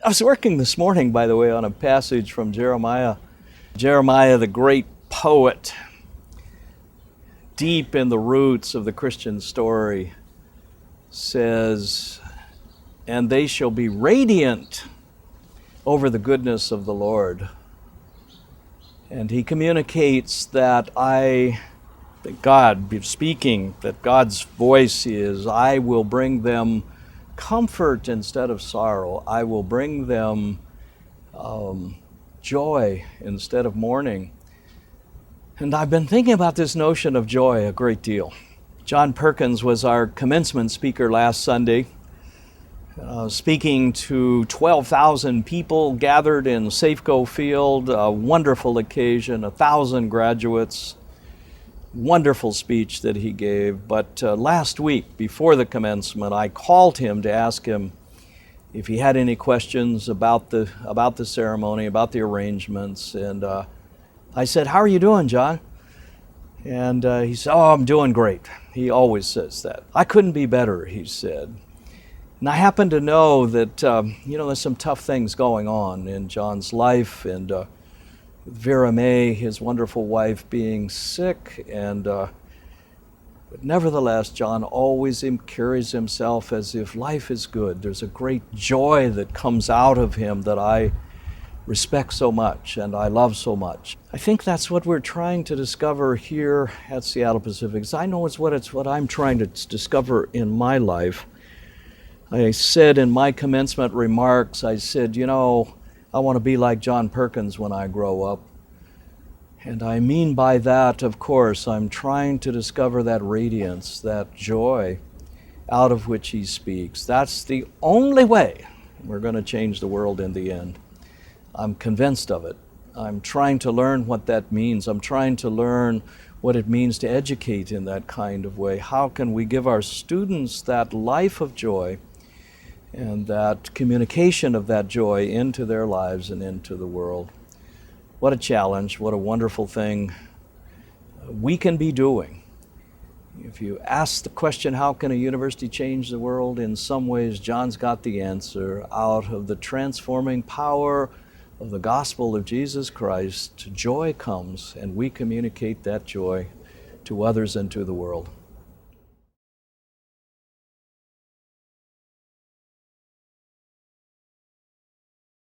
I was working this morning, by the way, on a passage from Jeremiah. Jeremiah, the great poet, deep in the roots of the Christian story, says, "And they shall be radiant over the goodness of the Lord." And he communicates that God speaking, that God's voice is, "I will bring them comfort instead of sorrow. I will bring them joy instead of mourning." And I've been thinking about this notion of joy a great deal. John Perkins was our commencement speaker last Sunday, speaking to 12,000 people gathered in Safeco Field, a wonderful occasion, 1,000 graduates. Wonderful speech that he gave. But last week, before the commencement, I called him to ask him if he had any questions about the ceremony, about the arrangements. And I said, "How are you doing, John?" And he said, "Oh, I'm doing great." He always says that. "I couldn't be better," he said. And I happen to know that, there's some tough things going on in John's life, and Vera May, his wonderful wife, being sick, but nevertheless, John always carries himself as if life is good. There's a great joy that comes out of him that I respect so much and I love so much. I think that's what we're trying to discover here at Seattle Pacific. I know it's what I'm trying to discover in my life. I said in my commencement remarks, I said, I want to be like John Perkins when I grow up. And I mean by that, of course, I'm trying to discover that radiance, that joy out of which he speaks. That's the only way we're going to change the world in the end. I'm convinced of it. I'm trying to learn what that means. I'm trying to learn what it means to educate in that kind of way. How can we give our students that life of joy and that communication of that joy into their lives and into the world? What a challenge, what a wonderful thing we can be doing. If you ask the question, how can a university change the world? In some ways, John's got the answer. Out of the transforming power of the gospel of Jesus Christ, joy comes, and we communicate that joy to others and to the world.